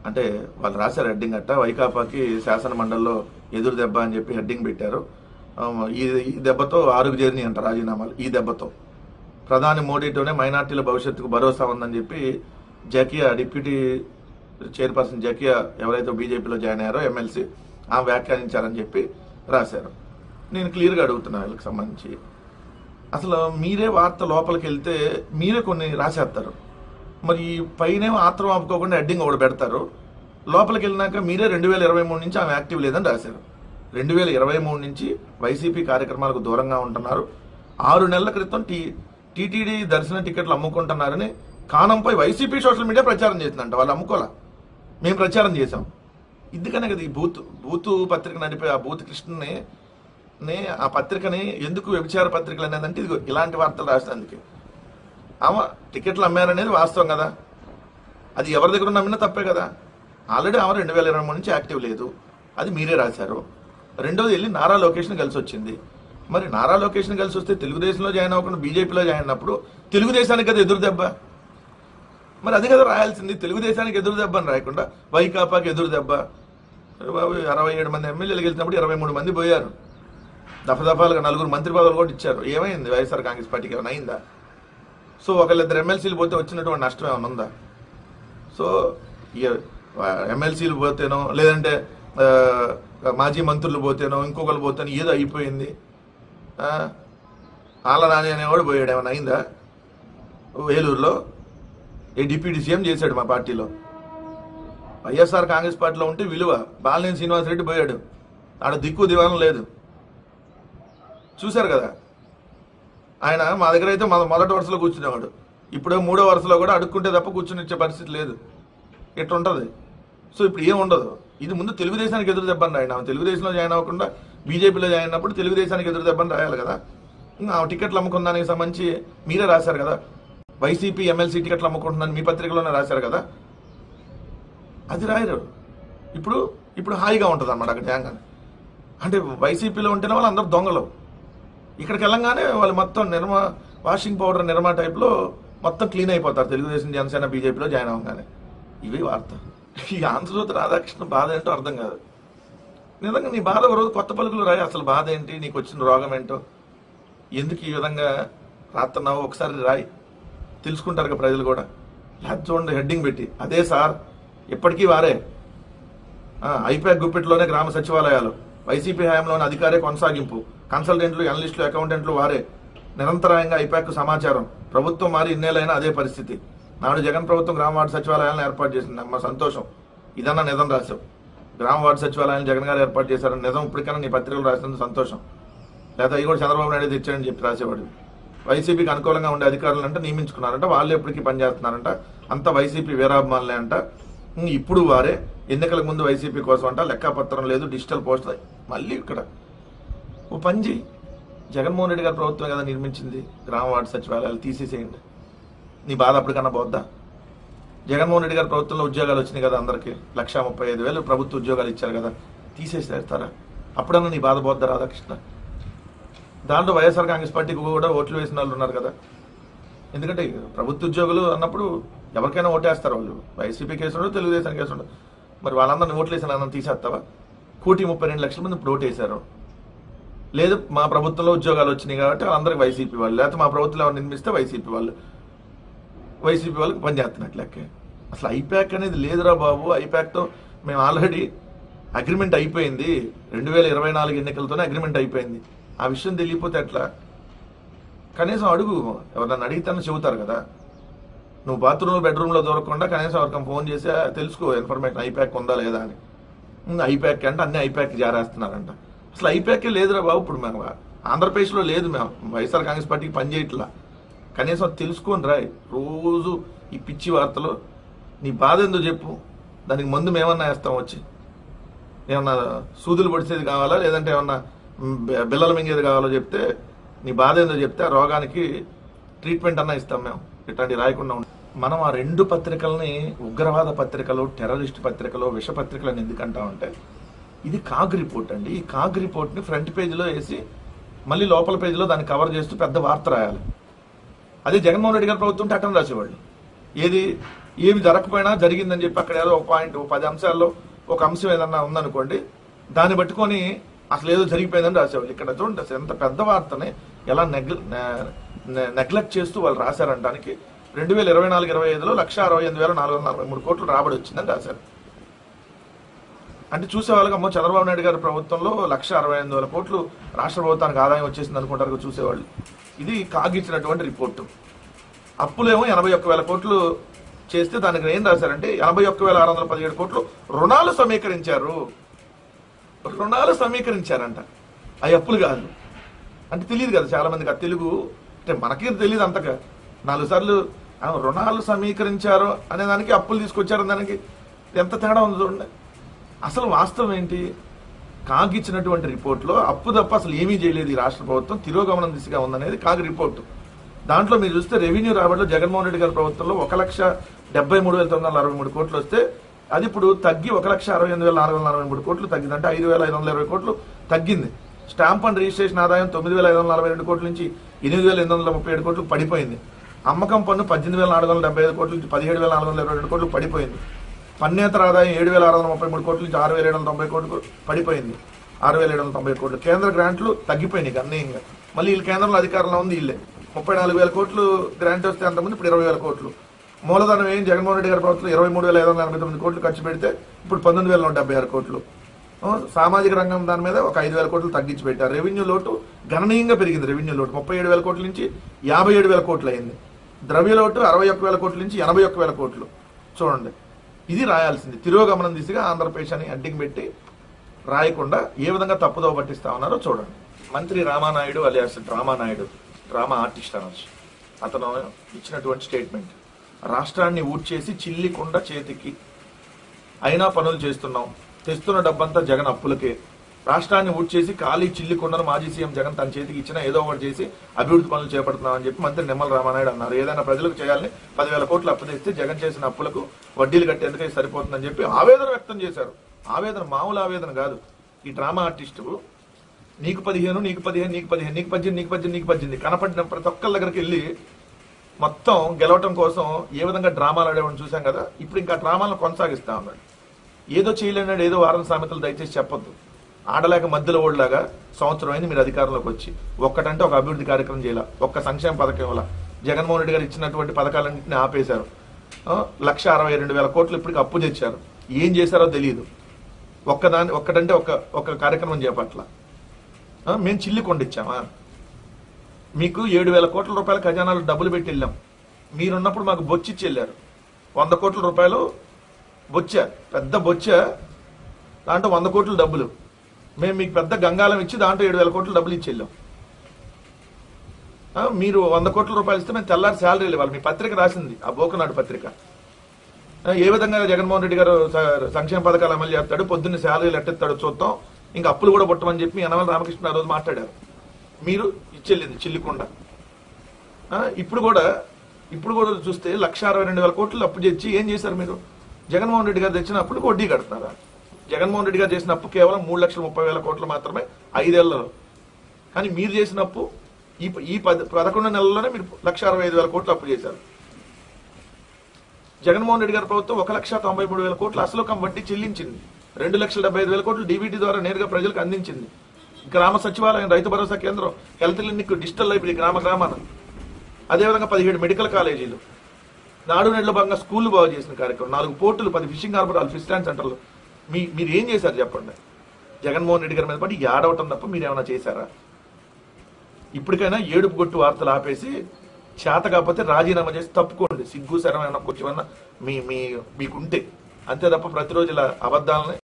అంటే వాళ్ళు రాశారు హెడ్డింగ్ అట్ట, వైకాపాకి శాసన మండలిలో ఎదురు దెబ్బ అని చెప్పి హెడ్డింగ్ పెట్టారు. ఈ దెబ్బతో 6కు చేరినాయి అంట రాజీనామాలు. ఈ దెబ్బతో ప్రధాని మోడీతోనే మైనార్టీల భవిష్యత్తుకు భరోసా ఉందని చెప్పి జకియా డిప్యూటీ చైర్పర్సన్ జకియా ఎవరైతే బీజేపీలో జాయిన్ అయ్యారో ఎమ్మెల్సీ ఆమె వ్యాఖ్యానించారని చెప్పి రాశారు. నేను క్లియర్గా అడుగుతున్నా వీళ్ళకి సంబంధించి, అసలు మీరే వార్త లోపలికి వెళ్తే మీరే కొన్ని రాసేస్తారు. మరి పైనేమో ఆత్రం ఆపుకోకుండా హెడ్డింగ్ ఒకటి పెడతారు. లోపలికి వెళ్ళినాక మీరే 2023 నుంచి ఆమె యాక్టివ్ లేదని రాశారు. 2023 నుంచి వైసీపీ కార్యక్రమాలకు దూరంగా ఉంటున్నారు. 6 నెలల క్రితం టీటీడీ దర్శన టికెట్లు అమ్ముకుంటున్నారని కానంపై వైసీపీ సోషల్ మీడియా ప్రచారం చేసిందంట. వాళ్ళు అమ్ముకోలే, మేము ప్రచారం చేశాం. ఇందుకనే కదా ఈ బూతు పత్రిక నడిపే ఆ బూత్ కృష్ణని ఆ పత్రికని ఎందుకు వ్యభిచార పత్రికలు అనేదంటే ఇది ఇలాంటి వార్తలు రాసినందుకే. ఆమె టికెట్లు అమ్మారనేది వాస్తవం కదా, అది ఎవరి దగ్గర నమ్మినా తప్పే కదా. ఆల్రెడీ ఆమె 2023 నుంచి యాక్టివ్ లేదు, అది మీరే రాశారు. రెండోది వెళ్ళి నారా లొకేషన్ కలిసి వచ్చింది. మరి నారా లొకేషన్ కలిసి వస్తే తెలుగుదేశంలో జాయిన్ అవ్వకుండా బీజేపీలో జాయిన్ అయినప్పుడు తెలుగుదేశానికి కదా ఎదురు దెబ్బ. మరి అది కదా రాయాల్సింది, తెలుగుదేశానికి ఎదురు దెబ్బ అని రాయకుండా వైకాపాకి ఎదురు దెబ్బ. 67 మంది ఎమ్మెల్యేలు గెలిచినప్పుడు 23 మంది పోయారు. దఫదఫాలుగా 4 మంత్రి పదవులు కూడా ఇచ్చారు. ఏమైంది వైఎస్ఆర్ కాంగ్రెస్ పార్టీకి ఏమైనా అయిందా? సో ఒకళ్ళిద్దరు ఎమ్మెల్సీలు పోతే వచ్చినటువంటి నష్టం ఏమైనా ఉందా? సో ఎమ్మెల్సీలు పోతేనో లేదంటే మాజీ మంత్రులు పోతేనో ఇంకొకరు పోతేనో ఏదో అయిపోయింది. ఆళ్ళ నాని అనేవాడు పోయాడు, ఏమైనా అయిందా? ఏలూరులో డిప్యూటీ సీఎం చేశాడు మా పార్టీలో. వైఎస్ఆర్ కాంగ్రెస్ పార్టీలో ఉంటే విలువ. బాలినేని శ్రీనివాసరెడ్డి పోయాడు, ఆడ దిక్కు దివానం లేదు. చూశారు కదా, ఆయన మా దగ్గర అయితే మొదటి వరుసలో కూర్చునేవాడు, ఇప్పుడు 3వ వరుసలో కూడా అడుక్కుంటే తప్ప కూర్చునిచ్చే పరిస్థితి లేదు. ఇట్లుంటుంది. సో ఇప్పుడు ఏం ఉండదు. ఇది ముందు తెలుగుదేశానికి ఎదురు దెబ్బని రాయండి. ఆమె తెలుగుదేశంలో జాయిన్ అవ్వకుండా బీజేపీలో జాయిన్ అయినప్పుడు తెలుగుదేశానికి ఎదురు దెబ్బని రాయాలి కదా. ఆమె టికెట్లు అమ్ముకున్న దానికి సంబంధించి మీరే రాశారు కదా, వైసీపీ ఎమ్మెల్సీ టికెట్లు అమ్ముకుంటున్నాను మీ పత్రికలోనే రాశారు కదా, అది రాయరు. ఇప్పుడు హాయిగా ఉంటుంది అన్నమాట అక్కడ యాంగన్. అంటే వైసీపీలో ఉంటేనే వాళ్ళు అందరూ దొంగలు. ఇక్కడికి వెళ్ళంగానే వాళ్ళు మొత్తం వాషింగ్ పౌడర్ నిర్మా టైప్లో మొత్తం క్లీన్ అయిపోతారు తెలుగుదేశం జనసేన బీజేపీలో జాయిన్ అవ్వగానే. ఇవి వార్త. ఈ ఆంధ్రజ్యోతి రాధాకృష్ణ బాధ ఏంటో అర్థం కాదు. నిజంగా నీ బాధ ఒక రోజు కొత్త పలుకులు రాయి, అసలు బాధ ఏంటి, నీకు వచ్చిన రోగం ఏంటో, ఎందుకు ఈ విధంగా రాస్తున్నావు ఒకసారి రాయి, తెలుసుకుంటారు కదా ప్రజలు కూడా. లేదా చూడండి హెడ్డింగ్ పెట్టి, అదే సార్ ఇప్పటికీ వారే ఐపాక్ గుప్పెట్లోనే గ్రామ సచివాలయాలు, వైసీపీ హయాంలోని అధికారే కొనసాగింపు, కన్సల్టెంట్లు అనలిస్టులు అకౌంటెంట్లు వారే, నిరంతరాయంగా ఐపాక్ సమాచారం, ప్రభుత్వం మారి ఇన్నేళ్ళైనా అదే పరిస్థితి. నాడు జగన్ ప్రభుత్వం గ్రామ వార్డు సచివాలయాలను ఏర్పాటు చేసింది, అమ్మ సంతోషం, ఇదన్నా నిజం రాశావు. గ్రామ వార్డు సచివాలయాన్ని జగన్ గారు ఏర్పాటు చేశారని నిజం ఇప్పటికైనా నీ పత్రికలు రాసినందుకు సంతోషం. లేదా అవి కూడా చంద్రబాబు నాయుడు తెచ్చాడని చెప్పి రాసేవాడు. వైసీపీకి అనుకూలంగా ఉండే అధికారులు అంటే నియమించుకున్నారంట, వాళ్ళు ఎప్పటికీ పనిచేస్తున్నారంట, అంత వైసీపీ వీరాభిమానులే అంట. ఇప్పుడు వారే ఎన్నికలకు ముందు వైసీపీ కోసం అంట, లెక్కాపత్రం లేదు, డిజిటల్ పోస్టులు. మళ్ళీ ఇక్కడ ఓ పని చేయి, జగన్మోహన్ రెడ్డి గారి ప్రభుత్వం కదా నిర్మించింది గ్రామ వార్డు సచివాలయాలు, తీసేసేయండి. నీ బాధ అప్పటికన్నా పోద్దా? జగన్మోహన్ రెడ్డి గారి ప్రభుత్వంలో ఉద్యోగాలు వచ్చినాయి కదా అందరికి, 1,35,000 ప్రభుత్వ ఉద్యోగాలు ఇచ్చారు కదా, తీసేసేస్తారా? అప్పుడన్నా నీ బాధ పోద్దా రాధాకృష్ణ? దాంట్లో వైఎస్ఆర్ కాంగ్రెస్ పార్టీకి కూడా ఓట్లు వేసిన వాళ్ళు ఉన్నారు కదా. ఎందుకంటే ప్రభుత్వ ఉద్యోగులు అన్నప్పుడు ఎవరికైనా ఓటేస్తారు వాళ్ళు, వైసీపీ కేసు ఉండదు, తెలుగుదేశం కేసు ఉండదు. మరి వాళ్ళందరినీ ఓట్లు వేసిన అందరిని తీసేస్తావా? 1,32,00,000 మంది ఇప్పుడు ఓటేశారు. లేదు మా ప్రభుత్వంలో ఉద్యోగాలు వచ్చినాయి కాబట్టి వాళ్ళందరికీ వైసీపీ వాళ్ళు, లేకపోతే మా ప్రభుత్వంలో ఎవరు నిర్మిస్తే వైసీపీ వాళ్ళకి పనిచేస్తున్నట్లు లెక్కే. అసలు ఐపాక్ అనేది లేదురా బాబు. ఐపాక్తో మేము ఆల్రెడీ అగ్రిమెంట్ అయిపోయింది, 2024 ఎన్నికలతోనే అగ్రిమెంట్ అయిపోయింది. ఆ విషయం తెలియకపోతే ఎట్లా? కనీసం అడుగు, ఎవరన్నా అడిగితేనే చెబుతారు కదా. నువ్వు బాత్రూమ్ బెడ్రూమ్లో దొరకకుండా కనీసం ఎవరికైనా ఫోన్ చేసి తెలుసుకో ఇన్ఫర్మేషన్, ఐపాక్ ఉందా లేదా అని. ఐపాక్ అంటే అన్ని ఐపాక్ జారేస్తున్నారంట. అసలు ఐపాకే లేదురా బాబు. ఇప్పుడు మేము ఆంధ్రప్రదేశ్లో లేదు, మేము వైఎస్ఆర్ కాంగ్రెస్ పార్టీకి పనిచేయట్లా. కనీసం తెలుసుకొని రాయ్. రోజు ఈ పిచ్చి వార్తలు, నీ బాధ ఏందో చెప్పు, దానికి మందు మేమన్నా వేస్తాం వచ్చి. ఏమన్నా సూదులు పొడిచేది కావాలా, లేదంటే ఏమన్నా బిల్లలు మింగేది కావాలో చెప్తే, నీ బాధ ఏందో చెప్తే ఆ రోగానికి ట్రీట్మెంట్ అన్నా ఇస్తాం మేము. ఇట్లాంటి రాయకుండా ఉంటాం. మనం ఆ 2 పత్రికల్ని ఉగ్రవాద పత్రికలు, టెర్రరిస్ట్ పత్రికలు, విష పత్రికలను ఎందుకంటామంటే, ఇది కాగ్ రిపోర్ట్ అండి. ఈ కాగ్ రిపోర్ట్ని ఫ్రంట్ పేజీలో వేసి మళ్ళీ లోపల పేజీలో దాన్ని కవర్ చేస్తూ పెద్ద వార్త రాయాలి. అదే జగన్మోహన్ రెడ్డి గారి ప్రభుత్వం అటెండ్ రాసేవాళ్ళు. ఏది ఏమి జరగకపోయినా జరిగిందని చెప్పి అక్కడ ఏదో ఒక పాయింట్ 10 అంశాల్లో ఒక అంశం ఏదన్నా ఉందనుకోండి, దాన్ని పట్టుకొని అసలు ఏదో జరిగిపోయిందని రాసేవాళ్ళు. ఇక్కడ చూడండి అసలు ఎంత పెద్ద వార్తని ఎలా నెగ్లెక్ట్ చేస్తూ వాళ్ళు రాశారంటానికి 2024-25లో 1,68,443 కోట్లు రాబడి వచ్చిందని రాశారు. అంటే చూసే వాళ్ళకి అమ్మో చంద్రబాబు నాయుడు గారి ప్రభుత్వంలో 1,68,000 కోట్లు రాష్ట్ర ప్రభుత్వానికి ఆదాయం వచ్చేసింది అనుకుంటారు చూసేవాళ్ళు. ఇది కాగిచ్చినటువంటి రిపోర్టు. అప్పులేమో 81,000 కోట్లు చేస్తే దానికి ఏం రాశారంటే 81,617 కోట్లు రుణాలు సమీకరించారంట. అవి అప్పులు కాదు. అంటే తెలియదు కదా చాలా మందికి ఆ తెలుగు, అంటే మనకి తెలియదు అంతగా. 4 సార్లు రుణాలు సమీకరించారు అనే దానికి అప్పులు తీసుకొచ్చారు దానికి ఎంత తేడా ఉంది చూడండి. అసలు వాస్తవం ఏంటి? కాగిచ్చినటువంటి రిపోర్ట్లో అప్పు తప్ప అసలు ఏమీ చేయలేదు ఈ రాష్ట్ర ప్రభుత్వం, తిరోగమనం దిశగా ఉందనేది కాగి రిపోర్టు. దాంట్లో మీరు చూస్తే రెవెన్యూ రాబడిలో జగన్మోహన్ రెడ్డి గారి ప్రభుత్వంలో 1,73,963 కోట్లు వస్తే అది ఇప్పుడు తగ్గి 1,68,443 కోట్లు తగ్గింది. అంటే 5,520 కోట్లు తగ్గింది. స్టాంప్ అండ్ రిజిస్ట్రేషన్ ఆదాయం 9,542 కోట్ల నుంచి 8,837 కోట్లు పడిపోయింది. అమ్మకం పన్ను 18,475 కోట్ల నుంచి 17,422 కోట్లు పడిపోయింది. పన్నేతర ఆదాయం 7,633 కోట్ల నుంచి 6,790 కోట్లు పడిపోయింది. 6,790 కోట్లు. కేంద్ర గ్రాంట్లు తగ్గిపోయినాయి గణనీయంగా. మళ్ళీ వీళ్ళు కేంద్రంలో అధికారంలో ఉంది వీళ్ళే. 34,000 కోట్లు గ్రాంట్ వస్తే అంతకుముందు ఇప్పుడు 20,000 కోట్లు. మూలధనం ఏం జగన్మోహన్ రెడ్డి గారి ప్రభుత్వం 23,589 కోట్లు ఖర్చు పెడితే ఇప్పుడు 19,176 కోట్లు. సామాజిక రంగం దాని మీద ఒక 5,000 కోట్లు తగ్గించి పెట్టారు. రెవెన్యూ లోటు గణనీయంగా పెరిగింది. రెవెన్యూ లోటు 37,000 కోట్ల నుంచి 57,000 కోట్లు అయింది. ద్రవ్య లోటు 61,000 కోట్ల నుంచి 81,000 కోట్లు. చూడండి, ఇది రాయాల్సింది. తిరోగమనం దిశగా ఆంధ్రప్రదేశ్ అని అడ్డింగ్ పెట్టి రాయకుండా ఏ విధంగా తప్పుదోవ పట్టిస్తా ఉన్నారో చూడండి. మంత్రి రామానాయుడు అలియాస్ డ్రామా ఆర్టిస్ట్ అనొచ్చు. అతను ఇచ్చినటువంటి స్టేట్మెంట్, రాష్ట్రాన్ని ఊడ్చేసి చిల్లికొండ చేతికి అయినా పనులు చేస్తున్నాం, తెస్తున్న డబ్బంతా జగన్ అప్పులకే. రాష్ట్రాన్ని ఊడ్చేసి ఖాళీ చిల్లికొండను మాజీ సీఎం జగన్ తన చేతికి ఇచ్చినా ఏదో ఒకటి చేసి అభివృద్ధి పనులు చేపడుతున్నామని చెప్పి మంత్రి నిమ్మల రామానాయుడు అన్నారు. ఏదైనా ప్రజలకు చేయాలని 10,000 కోట్లు అప్పు తెస్తే జగన్ చేసిన అప్పులకు వడ్డీలు కట్టేందుకే సరిపోతుందని చెప్పి ఆవేదన వ్యక్తం చేశారు. ఆవేదన మామూలు ఆవేదన కాదు. ఈ డ్రామా ఆర్టిస్టు నీకు 15, నీకు 15, నీకు 15, నీకు 18, నీకు 18, నీకు 18 కనపడిన ప్రతి ఒక్కరి దగ్గరికి వెళ్ళి మొత్తం గెలవటం కోసం ఏ విధంగా డ్రామాలు ఆడేవాడిని చూసాం కదా. ఇప్పుడు ఇంకా డ్రామాలను కొనసాగిస్తా ఉన్నాడు. ఏదో చేయలేనాడు, ఏదో వారం సామెతలు దయచేసి చెప్పొద్దు. ఆడలేక మధ్యలో ఓడిలాగా సంవత్సరం అయింది మీరు అధికారంలోకి వచ్చి ఒక్కటంటే ఒక అభివృద్ధి కార్యక్రమం చేయాల, ఒక్క సంక్షేమ పథకం వల్ల జగన్మోహన్ రెడ్డి గారు ఇచ్చినటువంటి పథకాలన్నింటినీ ఆపేశారు. 1,62,000 కోట్లు ఇప్పటికి అప్పు తెచ్చారు. ఏం చేశారో తెలియదు. ఒక్కటంటే ఒక కార్యక్రమం చేపట్ల. మేము చిల్లికొండ ఇచ్చామా? మీకు 7,000 కోట్ల రూపాయల ఖజానాలు డబ్బులు పెట్టి వెళ్ళాం. మీరున్నప్పుడు మాకు బొచ్చిచ్చి వెళ్ళారు. 100 కోట్ల రూపాయలు బొచ్చ, పెద్ద బొచ్చ, దాంట్లో 100 కోట్ల డబ్బులు. మేము మీకు పెద్ద గంగాలం ఇచ్చి దాంట్లో 7,000 కోట్ల డబ్బులు ఇచ్చి వెళ్ళాం. మీరు 100 కోట్ల రూపాయలు ఇస్తే మేము తెల్లారి శాలరీలు ఇవ్వాలి. మీ పత్రిక రాసింది, ఆ బోకనాడు పత్రిక. ఏ విధంగా జగన్మోహన్ రెడ్డి గారు సంక్షేమ పథకాలు అమలు చేస్తాడు, పొద్దున్న శాలరీలు ఎట్టెత్తాడో చూద్దాం, ఇంకా అప్పులు కూడా పుట్టమని చెప్పి యనమల రామకృష్ణ ఆ రోజు మాట్లాడారు. మీరు ఇచ్చెళ్ళింది చిల్లికొండ. ఇప్పుడు కూడా చూస్తే 1,62,000 కోట్లు అప్పు చేసి ఏం చేశారు మీరు? జగన్మోహన్ రెడ్డి గారు తెచ్చిన అప్పులకు వడ్డీ కడుతున్నారా? జగన్మోహన్ రెడ్డి గారు చేసిన అప్పు కేవలం 3,30,000 కోట్లు మాత్రమే 5 ఏళ్లలో. కానీ మీరు చేసిన అప్పు ఈ 11 నెలల్లోనే మీరు 1,65,000 కోట్లు అప్పు చేశారు. జగన్మోహన్ రెడ్డి గారి ప్రభుత్వం 1,93,000 కోట్లు అసలు వడ్డీ చెల్లించింది. 2,75,000 కోట్లు డీబీటీ ద్వారా నేరుగా ప్రజలకు అందించింది. గ్రామ సచివాలయం, రైతు భరోసా కేంద్రం, హెల్త్ క్లినిక్, డిజిటల్ లైబ్రరీ గ్రామాన, అదేవిధంగా 17 మెడికల్ కాలేజీలు, నాడు నేడులో భాగంగా స్కూళ్లు బాగు చేసిన కార్యక్రమం, 4 పోర్టులు, 10 ఫిషింగ్ హార్బర్, ఫిష్ స్టాండ్ సెంటర్లు. మీరు ఏం చేశారు చెప్పండి? జగన్మోహన్ రెడ్డి గారి మీద పడి ఏడవటం తప్ప మీరేమైనా చేశారా? ఇప్పటికైనా ఏడుపు గొట్టు వార్తలు ఆపేసి చేత కాకపోతే రాజీనామా చేసి తప్పుకోండి. సిగ్గు శరం ఏమన్నా కొంచెమన్నా మీకుంటే అంతే తప్ప ప్రతిరోజు ఇలా అబద్ధాలని